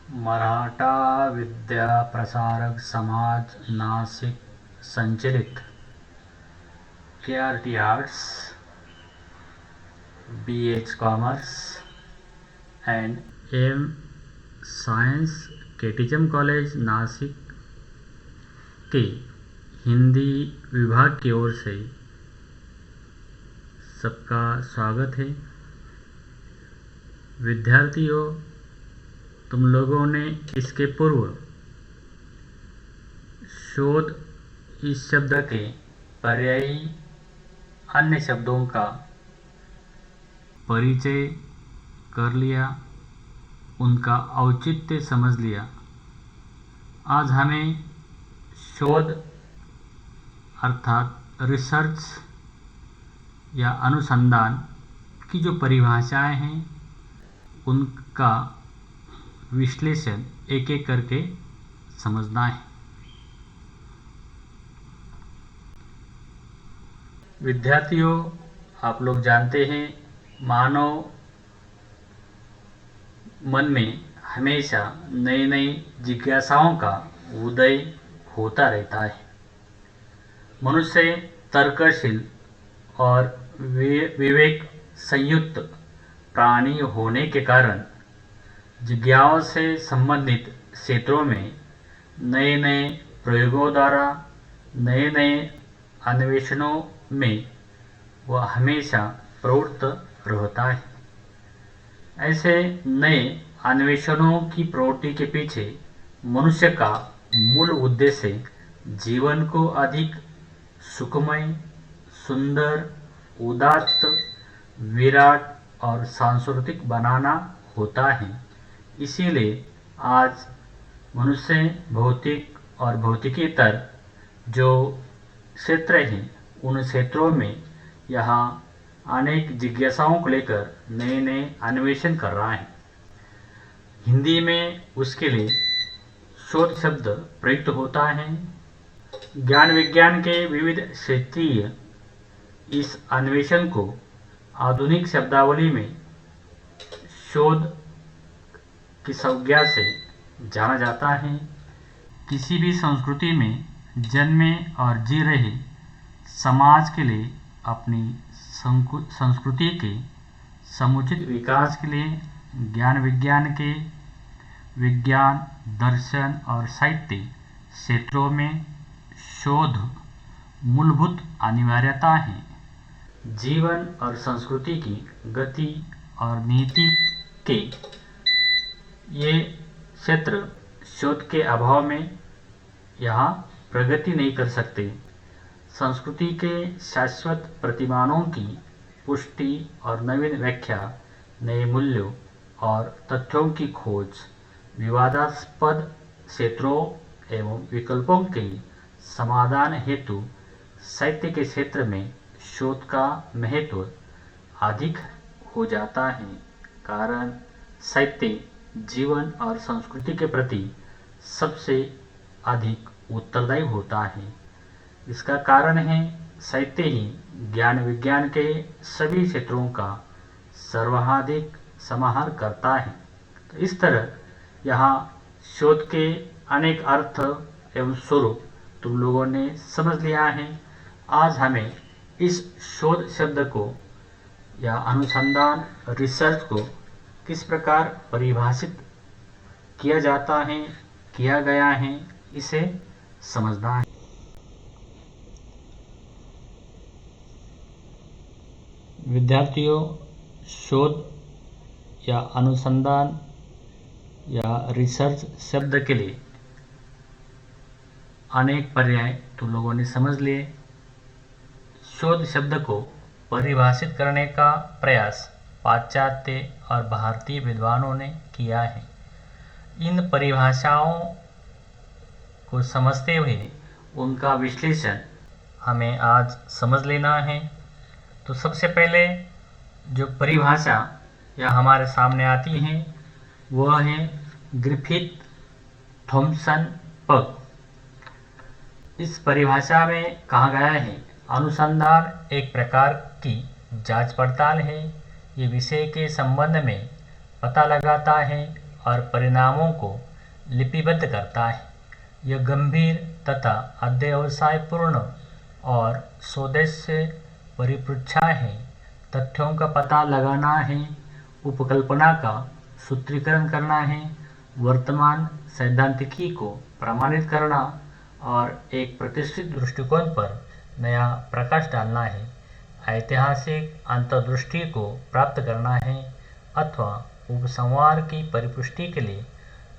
मराठा विद्या प्रसारक समाज नासिक संचलित KRT arts, BH commerce and AM science केटिज्म कॉलेज नासिक के हिंदी विभाग की ओर से सबका स्वागत है। विद्यार्थियों, तुम लोगों ने इसके पूर्व शोध इस शब्द के पर्यायी अन्य शब्दों का परिचय कर लिया, उनका औचित्य समझ लिया। आज हमें शोध अर्थात रिसर्च या अनुसंधान की जो परिभाषाएं हैं उनका विश्लेषण एक एक करके समझना है। विद्यार्थियों, आप लोग जानते हैं मानव मन में हमेशा नई नई जिज्ञासाओं का उदय होता रहता है। मनुष्य तर्कशील और विवेक संयुक्त प्राणी होने के कारण जिज्ञाओं से संबंधित क्षेत्रों में नए नए प्रयोगों द्वारा नए नए अन्वेषणों में वह हमेशा प्रवृत्त रहता है। ऐसे नए अन्वेषणों की प्रवृत्ति के पीछे मनुष्य का मूल उद्देश्य जीवन को अधिक सुखमय, सुंदर, उदात्त, विराट और सांस्कृतिक बनाना होता है। इसीलिए आज मनुष्य भौतिक और भौतिकेतर जो क्षेत्र हैं उन क्षेत्रों में यहाँ अनेक जिज्ञासाओं को लेकर नए नए अन्वेषण कर रहा है। हिंदी में उसके लिए शोध शब्द प्रयुक्त होता है। ज्ञान विज्ञान के विविध क्षेत्रीय इस अन्वेषण को आधुनिक शब्दावली में शोध की संज्ञा से जाना जाता है। किसी भी संस्कृति में जन्मे और जी रहे समाज के लिए अपनी संस्कृति के समुचित विकास के लिए ज्ञान विज्ञान के विज्ञान, दर्शन और साहित्य क्षेत्रों में शोध मूलभूत अनिवार्यता है। जीवन और संस्कृति की गति और नीति के ये क्षेत्र शोध के अभाव में यहाँ प्रगति नहीं कर सकते। संस्कृति के शाश्वत प्रतिमानों की पुष्टि और नवीन व्याख्या, नए मूल्यों और तथ्यों की खोज, विवादास्पद क्षेत्रों एवं विकल्पों के समाधान हेतु साहित्य के क्षेत्र में शोध का महत्व अधिक हो जाता है। कारण साहित्य जीवन और संस्कृति के प्रति सबसे अधिक उत्तरदायी होता है। इसका कारण है साहित्य ही ज्ञान विज्ञान के सभी क्षेत्रों का सर्वाधिक समाहार करता है। तो इस तरह यहाँ शोध के अनेक अर्थ एवं स्वरूप तुम लोगों ने समझ लिया है। आज हमें इस शोध शब्द को या अनुसंधान रिसर्च को किस प्रकार परिभाषित किया जाता है, किया गया है, इसे समझना है। विद्यार्थियों, शोध या अनुसंधान या रिसर्च शब्द के लिए अनेक पर्याय तुम लोगों ने समझ लिए। शोध शब्द को परिभाषित करने का प्रयास पाश्चात्य और भारतीय विद्वानों ने किया है। इन परिभाषाओं को समझते हुए उनका विश्लेषण हमें आज समझ लेना है। तो सबसे पहले जो परिभाषा या हमारे सामने आती है वह है ग्रिफिथ थॉमसन पग। इस परिभाषा में कहा गया है, अनुसंधान एक प्रकार की जांच पड़ताल है। ये विषय के संबंध में पता लगाता है और परिणामों को लिपिबद्ध करता है। यह गंभीर तथा अध्यवसायपूर्ण और सोदेश्य परिपृच्छा है। तथ्यों का पता लगाना है, उपकल्पना का सूत्रीकरण करना है, वर्तमान सैद्धांतिकी को प्रमाणित करना और एक प्रतिष्ठित दृष्टिकोण पर नया प्रकाश डालना है, ऐतिहासिक अंतर्दृष्टि को प्राप्त करना है अथवा उपसंहार की परिपुष्टि के लिए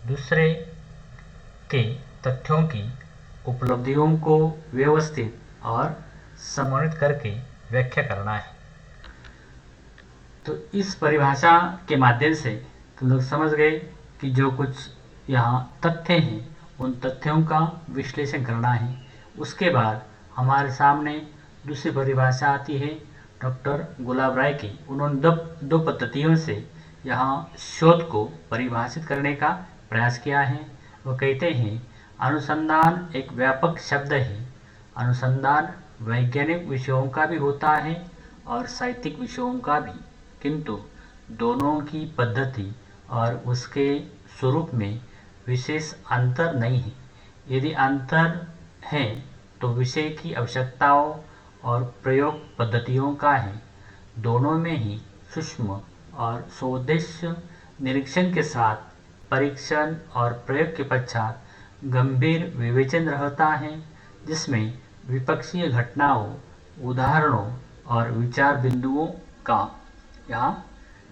दूसरे के तथ्यों की उपलब्धियों को व्यवस्थित और समन्वित करके व्याख्या करना है। तो इस परिभाषा के माध्यम से तुम लोग समझ गए कि जो कुछ यहाँ तथ्य हैं उन तथ्यों का विश्लेषण करना है। उसके बाद हमारे सामने दूसरी परिभाषा आती है डॉक्टर गुलाब राय की। उन्होंने दो पद्धतियों से यहाँ शोध को परिभाषित करने का प्रयास किया है। वो कहते हैं अनुसंधान एक व्यापक शब्द है। अनुसंधान वैज्ञानिक विषयों का भी होता है और साहित्यिक विषयों का भी, किंतु दोनों की पद्धति और उसके स्वरूप में विशेष अंतर नहीं है। यदि अंतर है तो विषय की आवश्यकताओं और प्रयोग पद्धतियों का है। दोनों में ही सूक्ष्म और सोउद्देश्य निरीक्षण के साथ परीक्षण और प्रयोग के पश्चात गंभीर विवेचन रहता है, जिसमें विपक्षीय घटनाओं, उदाहरणों और विचार बिंदुओं का यहाँ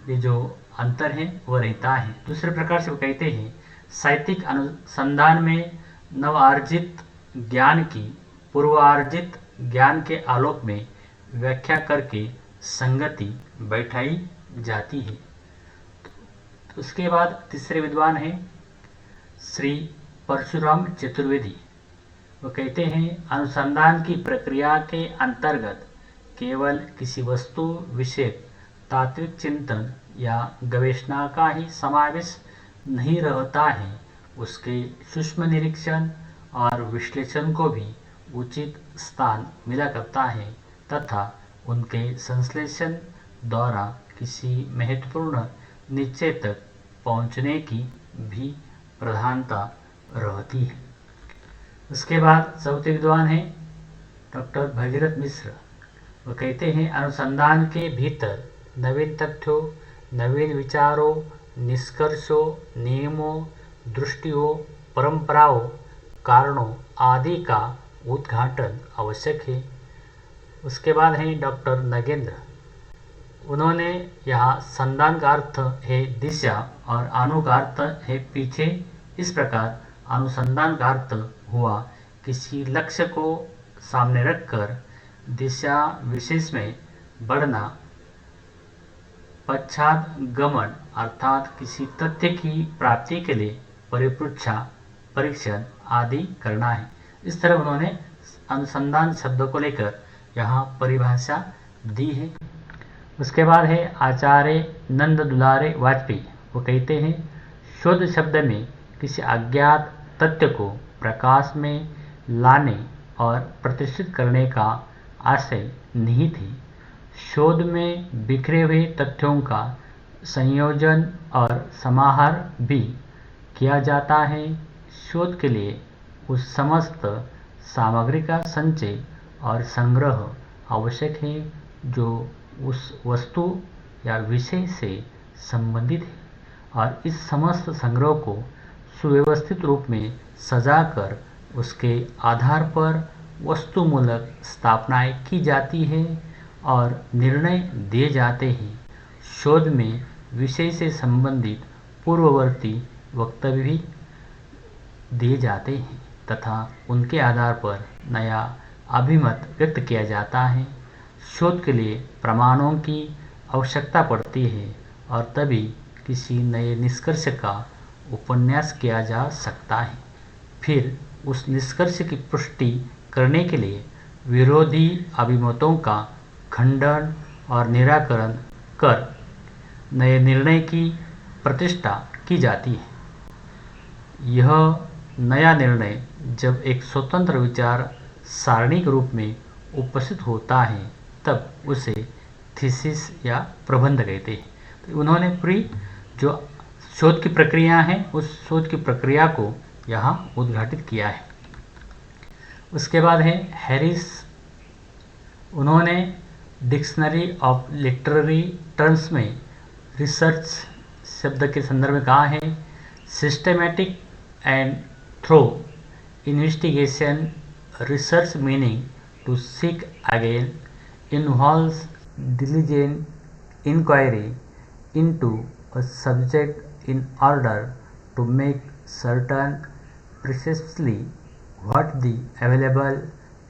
ये जो अंतर है वह रहता है। दूसरे प्रकार से वो कहते हैं साहित्यिक अनुसंधान में नवार्जित ज्ञान की पूर्वार्जित ज्ञान के आलोक में व्याख्या करके संगति बैठाई जाती है। तो उसके बाद तीसरे विद्वान हैं श्री परशुराम चतुर्वेदी। वो कहते हैं अनुसंधान की प्रक्रिया के अंतर्गत केवल किसी वस्तु विषय तात्विक चिंतन या गवेषणा का ही समावेश नहीं रहता है, उसके सूक्ष्म निरीक्षण और विश्लेषण को भी उचित स्थान मिला करता है तथा उनके संश्लेषण द्वारा किसी महत्वपूर्ण निश्चय तक पहुंचने की भी प्रधानता रहती है। उसके बाद चौथे विद्वान हैं डॉक्टर भगीरथ मिश्र। वो कहते हैं अनुसंधान के भीतर नवीन तथ्यों, नवीन विचारों, निष्कर्षों, नियमों, दृष्टियों, परंपराओं, कारणों आदि का उद्घाटन आवश्यक है। उसके बाद हैं डॉक्टर नगेंद्र। उन्होंने यहाँ संधान का अर्थ है दिशा और अनु का अर्थ है पीछे। इस प्रकार अनुसंधान का अर्थ हुआ किसी लक्ष्य को सामने रखकर दिशा विशेष में बढ़ना, पश्चात गमन अर्थात किसी तथ्य की प्राप्ति के लिए परिपृच्छा, परीक्षण आदि करना है। इस तरह उन्होंने अनुसंधान शब्द को लेकर यहाँ परिभाषा दी है। उसके बाद है आचार्य नंद दुलारे वाजपेयी। वो कहते हैं शोध शब्द में किसी अज्ञात तथ्य को प्रकाश में लाने और प्रतिष्ठित करने का आशय निहित है। शोध में बिखरे हुए तथ्यों का संयोजन और समाहार भी किया जाता है। शोध के लिए उस समस्त सामग्री का संचय और संग्रह आवश्यक है जो उस वस्तु या विषय से संबंधित है, और इस समस्त संग्रह को सुव्यवस्थित रूप में सजाकर उसके आधार पर वस्तुमूलक स्थापनाएं की जाती है और निर्णय दिए जाते हैं। शोध में विषय से संबंधित पूर्ववर्ती वक्तव्य भी दिए जाते हैं तथा उनके आधार पर नया अभिमत व्यक्त किया जाता है। शोध के लिए प्रमाणों की आवश्यकता पड़ती है और तभी किसी नए निष्कर्ष का उपन्यास किया जा सकता है। फिर उस निष्कर्ष की पुष्टि करने के लिए विरोधी अभिमतों का खंडन और निराकरण कर नए निर्णय की प्रतिष्ठा की जाती है। यह नया निर्णय जब एक स्वतंत्र विचार सारणी के रूप में उपस्थित होता है तब उसे थीसिस या प्रबंध कहते हैं। तो उन्होंने पूरी जो शोध की प्रक्रिया है, उस शोध की प्रक्रिया को यहाँ उद्घाटित किया है। उसके बाद है हैरिस। उन्होंने डिक्शनरी ऑफ लिटरेरी टर्म्स में रिसर्च शब्द के संदर्भ में कहा है, systematic and thorough investigation research meaning to seek again involves diligent inquiry into a subject in order to make certain precisely what the available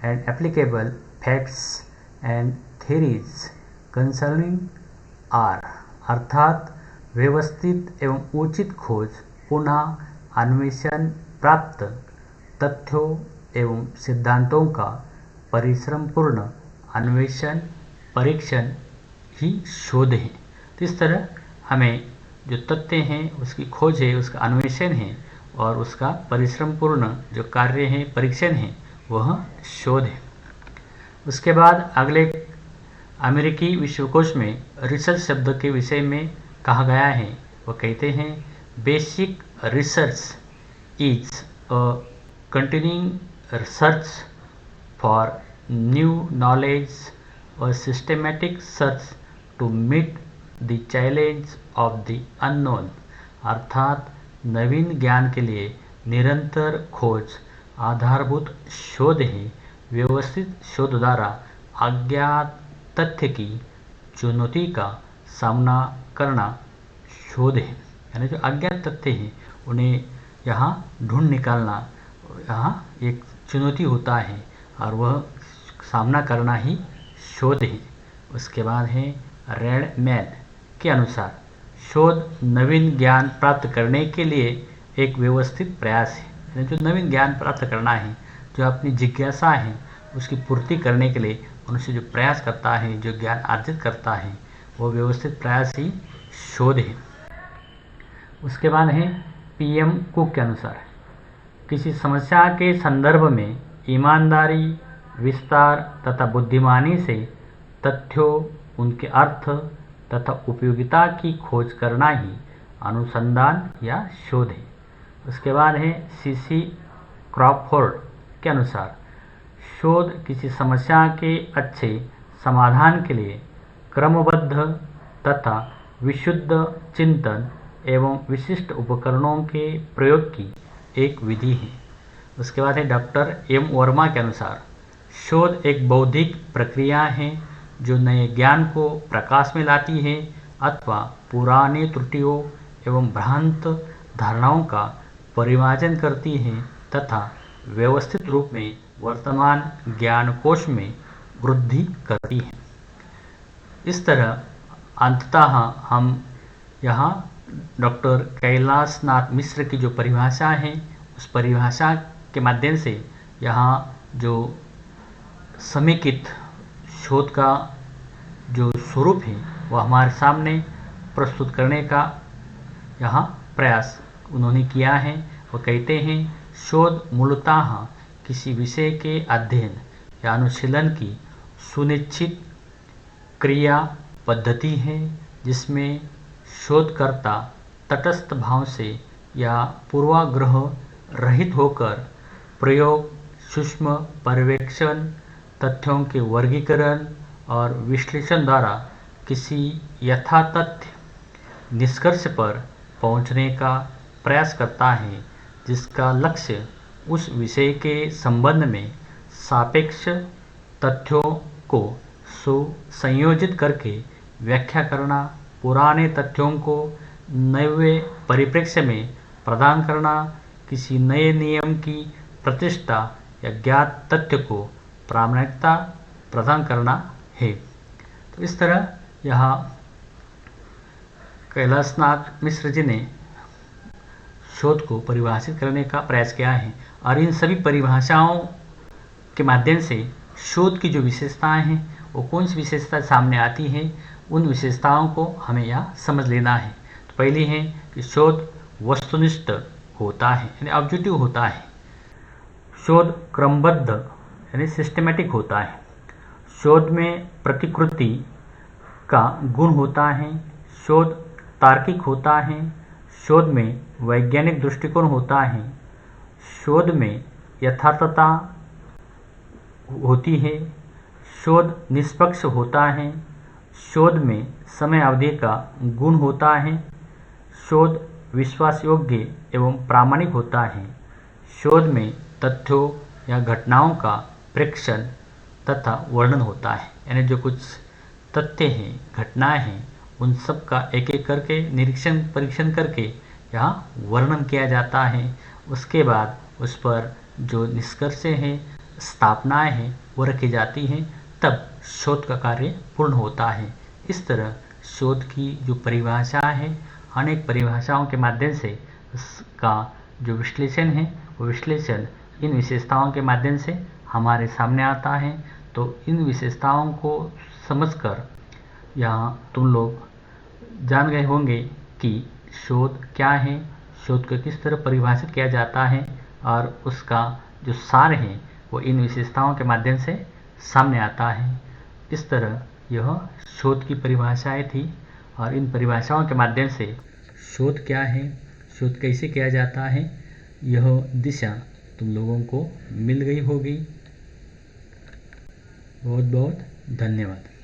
and applicable facts and theories concerning are। अर्थात व्यवस्थित एवं उचित खोज, पुनः अन्वेषण, प्राप्त तथ्यों एवं सिद्धांतों का परिश्रमपूर्ण अन्वेषण, परीक्षण ही शोध है। तो इस तरह हमें जो तथ्य हैं उसकी खोज है, उसका अन्वेषण है और उसका परिश्रमपूर्ण जो कार्य है, परीक्षण है, वह शोध है। उसके बाद अगले अमेरिकी विश्वकोश में रिसर्च शब्द के विषय में कहा गया है, वह कहते हैं basic research is a continuing search for new knowledge or systematic search to meet the challenge of the unknown। अर्थात नवीन ज्ञान के लिए निरंतर खोज आधारभूत शोध है, व्यवस्थित शोध द्वारा अज्ञात तथ्य की चुनौती का सामना करना शोध है। यानी जो अज्ञात तथ्य हैं उन्हें यहाँ ढूंढ निकालना यहाँ एक चुनौती होता है और वह सामना करना ही शोध है। उसके बाद है रेडमैन के अनुसार शोध नवीन ज्ञान प्राप्त करने के लिए एक व्यवस्थित प्रयास है। जो नवीन ज्ञान प्राप्त करना है, जो अपनी जिज्ञासा है उसकी पूर्ति करने के लिए मनुष्य जो प्रयास करता है, जो ज्ञान अर्जित करता है, वो व्यवस्थित प्रयास ही शोध है। उसके बाद है PM कुक के अनुसार किसी समस्या के संदर्भ में ईमानदारी, विस्तार तथा बुद्धिमानी से तथ्यों, उनके अर्थ तथा उपयोगिता की खोज करना ही अनुसंधान या शोध है। उसके बाद है CC क्रॉफोर्ड के अनुसार शोध किसी समस्या के अच्छे समाधान के लिए क्रमबद्ध तथा विशुद्ध चिंतन एवं विशिष्ट उपकरणों के प्रयोग की एक विधि है। उसके बाद है डॉक्टर M वर्मा के अनुसार शोध एक बौद्धिक प्रक्रिया है जो नए ज्ञान को प्रकाश में लाती है अथवा पुरानी त्रुटियों एवं भ्रांत धारणाओं का परिमार्जन करती है तथा व्यवस्थित रूप में वर्तमान ज्ञानकोश में वृद्धि करती है। इस तरह अंततः हम यहाँ डॉक्टर कैलाशनाथ मिश्र की जो परिभाषा है उस परिभाषा के माध्यम से यहाँ जो समेकित शोध का जो स्वरूप है वह हमारे सामने प्रस्तुत करने का यहाँ प्रयास उन्होंने किया है। वो कहते हैं शोध मूलतः किसी विषय के अध्ययन या अनुशीलन की सुनिश्चित क्रिया पद्धति है जिसमें शोधकर्ता तटस्थ भाव से या पूर्वाग्रह रहित होकर प्रयोग, सूक्ष्म पर्यवेक्षण, तथ्यों के वर्गीकरण और विश्लेषण द्वारा किसी यथातथ्य निष्कर्ष पर पहुंचने का प्रयास करता है जिसका लक्ष्य उस विषय के संबंध में सापेक्ष तथ्यों को सुसंयोजित करके व्याख्या करना, पुराने तथ्यों को नए परिप्रेक्ष्य में प्रदान करना, किसी नए नियम की प्रतिष्ठा या ज्ञात तथ्य को प्रामाणिकता प्रदान करना है। तो इस तरह यहाँ कैलाशनाथ मिश्र जी ने शोध को परिभाषित करने का प्रयास किया है और इन सभी परिभाषाओं के माध्यम से शोध की जो विशेषताएं हैं वो कौन सी विशेषता सामने आती है, उन विशेषताओं को हमें यहाँ समझ लेना है। तो पहली है कि शोध वस्तुनिष्ठ होता है यानी ऑब्जेक्टिव होता है। शोध क्रमबद्ध यानी सिस्टमेटिक होता है। शोध में प्रतिकृति का गुण होता है। शोध तार्किक होता है। शोध में वैज्ञानिक दृष्टिकोण होता है, शोध में यथार्थता होती है, शोध निष्पक्ष होता है, शोध में समय अवधि का गुण होता है, शोध विश्वास योग्य एवं प्रामाणिक होता है, शोध में तथ्यों या घटनाओं का प्रेक्षण तथा वर्णन होता है। यानी जो कुछ तथ्य हैं, घटनाएं हैं, उन सब का एक एक करके निरीक्षण परीक्षण करके यहाँ वर्णन किया जाता है। उसके बाद उस पर जो निष्कर्ष हैं, स्थापनाएं हैं, वो रखी जाती हैं, तब शोध का कार्य पूर्ण होता है। इस तरह शोध की जो परिभाषा है, अनेक परिभाषाओं के माध्यम से उसका जो विश्लेषण है, वो विश्लेषण इन विशेषताओं के माध्यम से हमारे सामने आता है। तो इन विशेषताओं को समझकर यहाँ तुम लोग जान गए होंगे कि शोध क्या है, शोध को किस तरह परिभाषित किया जाता है और उसका जो सार है वो इन विशेषताओं के माध्यम से सामने आता है। इस तरह यह शोध की परिभाषाएं थी और इन परिभाषाओं के माध्यम से शोध क्या है, शोध कैसे किया जाता है, यह दिशा तुम लोगों को मिल गई होगी। बहुत बहुत धन्यवाद।